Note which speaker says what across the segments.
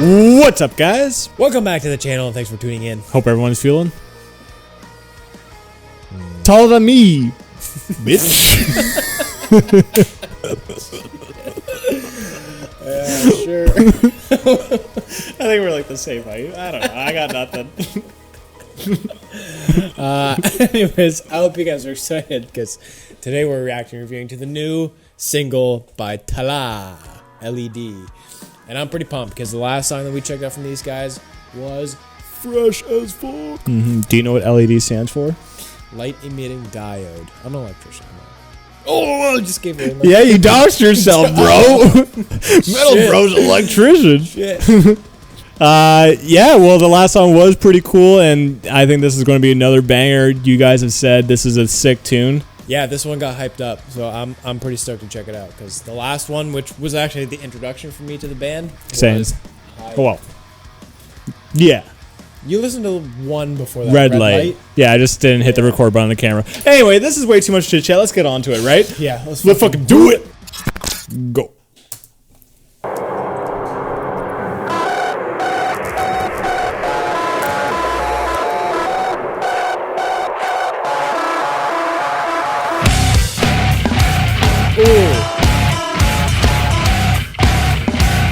Speaker 1: What's up, guys?
Speaker 2: Welcome back to the channel and thanks for tuning in.
Speaker 1: Hope everyone's feeling taller than me, bitch.
Speaker 2: Sure.
Speaker 1: I think we're like the same height. I don't know. I got nothing.
Speaker 2: Anyways, I hope you guys are excited because today we're reviewing to the new single by Tallah, L.E.D. And I'm pretty pumped because the last song that we checked out from these guys was fresh as fuck.
Speaker 1: Do you know what LED stands for?
Speaker 2: Light emitting diode. I'm an electrician. Oh, I just gave it.
Speaker 1: Yeah, you doxed yourself, bro. MetalBro's electrician.
Speaker 2: Shit.
Speaker 1: Yeah, well, the last song was pretty cool, and I think this is going to be another banger. You guys have said this is a sick tune.
Speaker 2: Yeah, this one got hyped up, so I'm pretty stoked to check it out because the last one, which was actually the introduction for me to the band, was hype.
Speaker 1: Oh, well. Yeah.
Speaker 2: You listened to one before that.
Speaker 1: Red light. Yeah, I just didn't hit the record button on the camera. Anyway, this is way too much chit chat. Let's get on to it, right?
Speaker 2: Yeah,
Speaker 1: let's fucking do it. Go.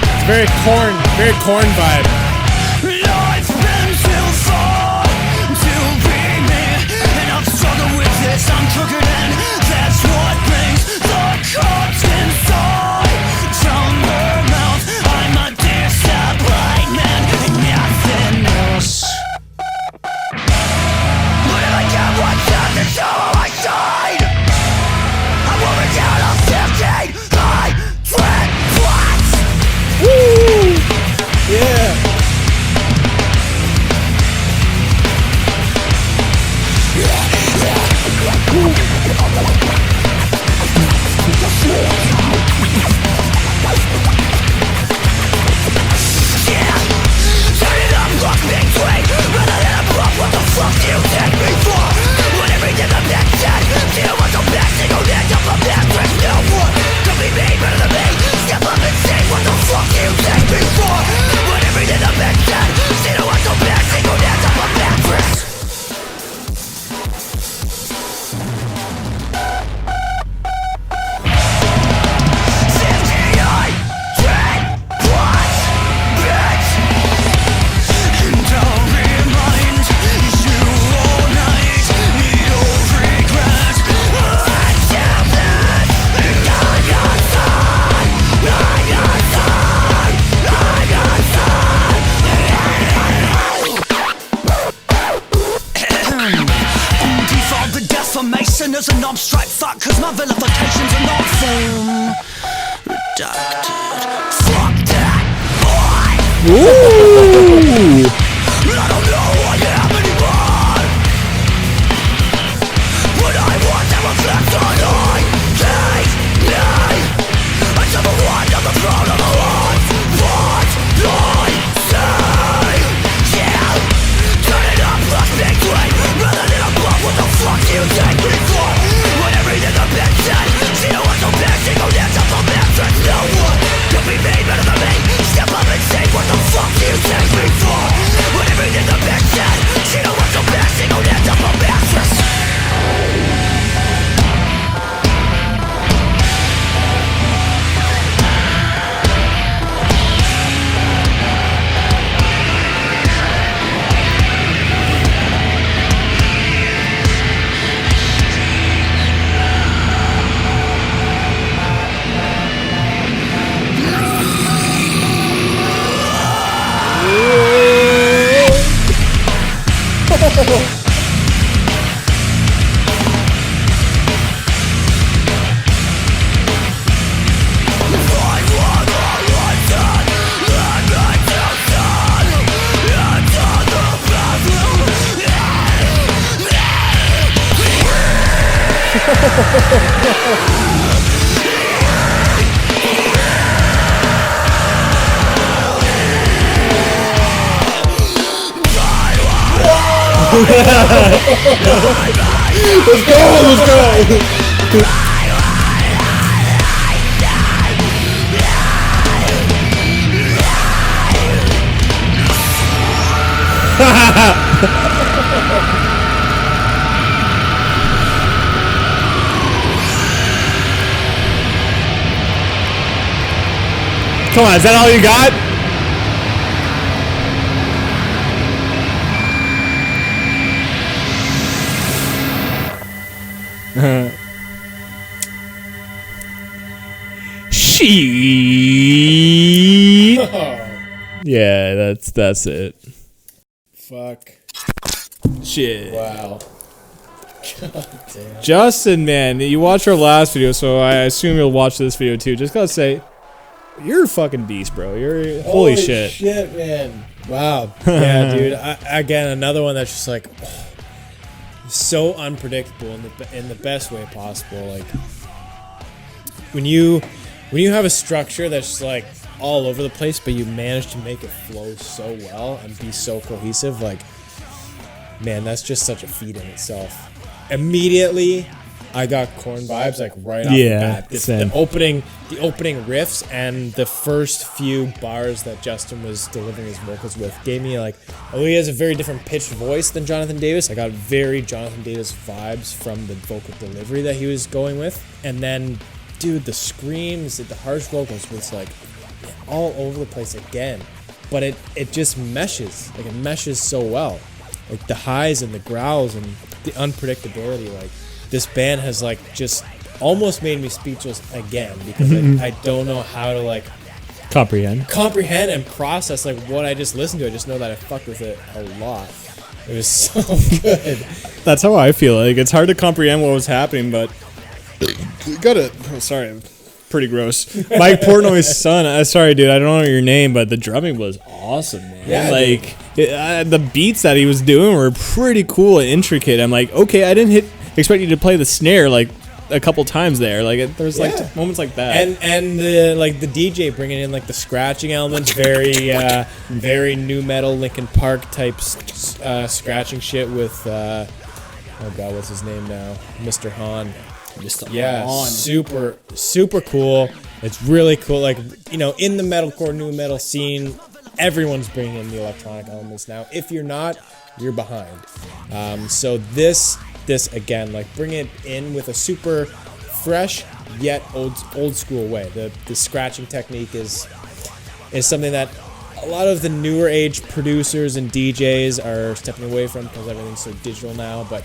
Speaker 2: It's very corn vibe.
Speaker 3: Life's been too far to be me, and I've struggled with this. I'm crooked, and that's what brings the corpse inside from her mouth. I'm a disappointment and nothing else. But I get what's left to show on my side. I'm moving down a 15. I dread flats.
Speaker 2: Woo! Yeah.
Speaker 3: As an abstract fact, cause my vilifications are not form redacted. Fuck that, boy!
Speaker 1: Ooh!
Speaker 3: I don't know who I am anymore, but I want to reflect on I can't lie. I never want on the throne of the Lord. What I say, yeah. Turn it up, let's make great. Rather than above, what the fuck do you take me for? When everything I've been said, see no one's so bad, she go down to the mattress. No one can be made better than me. Step up and say, what the fuck do you take me for? When everything I've been said, see no one's so bad, she go down to the mattress.
Speaker 1: Let's go. Come on, is that all you got? She. Yeah, that's it.
Speaker 2: Fuck.
Speaker 1: Shit.
Speaker 2: Wow. God damn.
Speaker 1: Justin, man, you watched our last video, so I assume you'll watch this video too. Just gotta say, you're a fucking beast, bro. You're holy shit.
Speaker 2: Shit, man. Wow. Yeah, dude. Again, another one that's just like so unpredictable in the best way possible. Like when you have a structure that's just like all over the place, but you manage to make it flow so well and be so cohesive, like, man, that's just such a feat in itself. Immediately, I got Korn vibes like right off the bat. The opening riffs and the first few bars that Justin was delivering his vocals with gave me like, oh, he has a very different pitched voice than Jonathan Davis. I got very Jonathan Davis vibes from the vocal delivery that he was going with, and then, dude, the screams, the harsh vocals was like all over the place again, but it just meshes. Like, it meshes so well. Like the highs and the growls and the unpredictability. Like, this band has like just almost made me speechless again, because I don't know how to like
Speaker 1: comprehend
Speaker 2: and process like what I just listened to. I just know that I fucked with it a lot. It was so good.
Speaker 1: That's how I feel. Like, it's hard to comprehend what was happening, but you gotta. Oh, sorry, pretty gross. Mike Portnoy's son. Sorry, dude. I don't know your name, but the drumming was awesome, man.
Speaker 2: Yeah,
Speaker 1: like the beats that he was doing were pretty cool and intricate. I'm like, okay, I didn't expect you to play the snare like a couple times there. Like, there's like moments like that.
Speaker 2: And the like the DJ bringing in like the scratching elements, very new metal Linkin Park type scratching shit with oh god, what's his name now? Mr. Hahn. Super cool. It's really cool. Like, you know, in the metalcore, new metal scene, everyone's bringing in the electronic elements now. If you're not, you're behind. So this again, like, bring it in with a super fresh yet old school way. The scratching technique is something that a lot of the newer age producers and DJs are stepping away from because everything's so digital now, but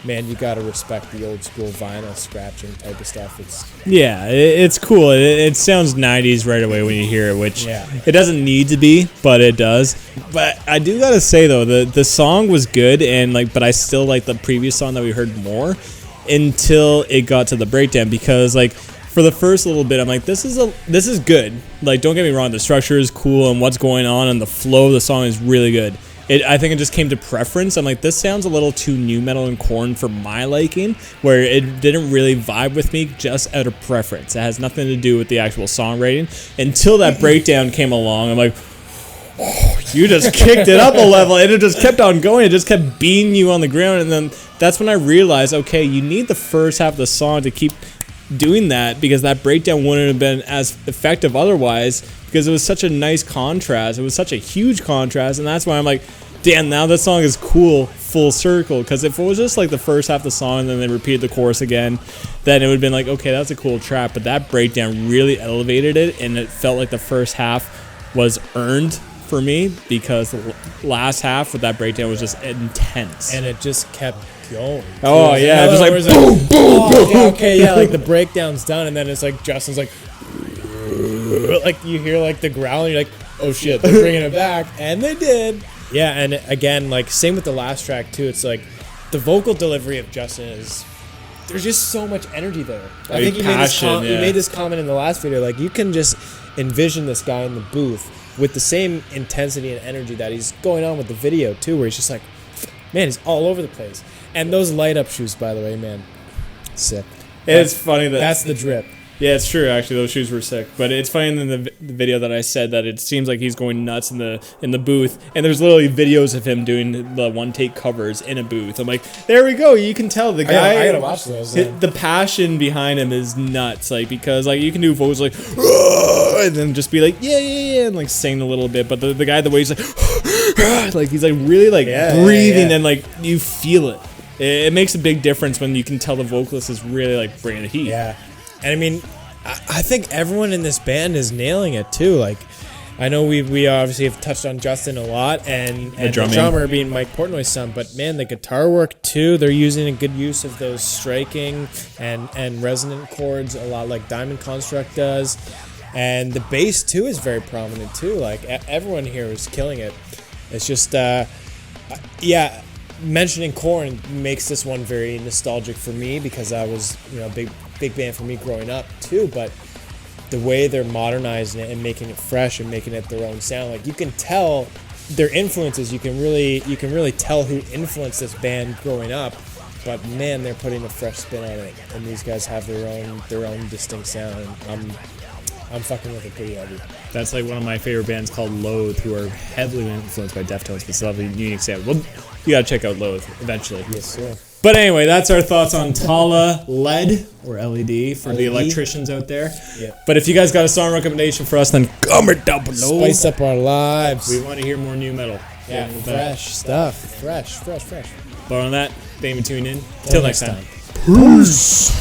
Speaker 2: man, you gotta respect the old school vinyl scratching type of stuff.
Speaker 1: It's cool. It sounds 90s right away when you hear it, which it doesn't need to be, but it does. But I do gotta say though, the song was good, and like, but I still like the previous song that we heard more until it got to the breakdown, because like for the first little bit, I'm like, this is good. Like, don't get me wrong, the structure is cool and what's going on and the flow of the song is really good. I think it just came to preference. I'm like, this sounds a little too new metal and Korn for my liking, where it didn't really vibe with me, just out of preference. It has nothing to do with the actual songwriting. Until that breakdown came along, I'm like, oh, you just kicked it up a level, and it just kept on going. It just kept beating you on the ground, and then that's when I realized, okay, you need the first half of the song to keep doing that, because that breakdown wouldn't have been as effective otherwise, because it was such a nice contrast. It was such a huge contrast, and that's why I'm like, damn, now this song is cool full circle. Because if it was just like the first half of the song and then they repeated the chorus again, then it would have been like, okay, that's a cool track. But that breakdown really elevated it, and it felt like the first half was earned for me, because the last half with that breakdown was just intense.
Speaker 2: And it just kept going.
Speaker 1: Oh, yeah. Just like, boom, boom,
Speaker 2: boom. Yeah, okay, yeah, like the breakdown's done, and then it's like Justin's like you hear like the growl, and you're like, oh shit, they're bringing it back. And they did. Yeah, and again, like, same with the last track too. It's like the vocal delivery of Justin is, there's just so much energy there. I think you made this comment in the last video. Like, you can just envision this guy in the booth with the same intensity and energy that he's going on with the video too, where he's just like, man, he's all over the place. And those light up shoes, by the way, man, sick.
Speaker 1: It's funny
Speaker 2: that's the drip.
Speaker 1: Yeah, it's true. Actually, those shoes were sick. But it's funny in the video that I said that it seems like he's going nuts in the booth, and there's literally videos of him doing the one take covers in a booth. I'm like, there we go. You can tell the guy.
Speaker 2: I gotta watch those.
Speaker 1: The passion behind him is nuts. Like because like you can do vocals like, and then just be like yeah, and like sing a little bit. But the guy the way he's like he's like really like breathing and like you feel it. It makes a big difference when you can tell the vocalist is really like bringing the heat.
Speaker 2: Yeah. And I mean, I think everyone in this band is nailing it too. Like, I know we obviously have touched on Justin a lot, and the drummer being Mike Portnoy's son. But man, the guitar work too. They're using a good use of those striking and resonant chords a lot, like Diamond Construct does. And the bass too is very prominent too. Like everyone here is killing it. It's just mentioning Korn makes this one very nostalgic for me because I was a big band for me growing up too, but the way they're modernizing it and making it fresh and making it their own sound, like you can tell their influences. You can really tell who influenced this band growing up, but man, they're putting a fresh spin on it, and these guys have their own distinct sound. And I'm fucking with it pretty heavy.
Speaker 1: That's like one of my favorite bands called L.E.D, who are heavily influenced by Deftones, but still have a unique sound. Well, you gotta check out L.E.D eventually.
Speaker 2: Yes, sir.
Speaker 1: But anyway, that's our thoughts on Tallah, L.E.D, or L.E.D for the electricians out there. Yeah. But if you guys got a song recommendation for us, then comment down below.
Speaker 2: Spice up our lives.
Speaker 1: We want to hear more new metal.
Speaker 2: Yeah, fresh stuff. Fresh.
Speaker 1: But on that, thank you for tuning in. Till next time.
Speaker 2: Peace.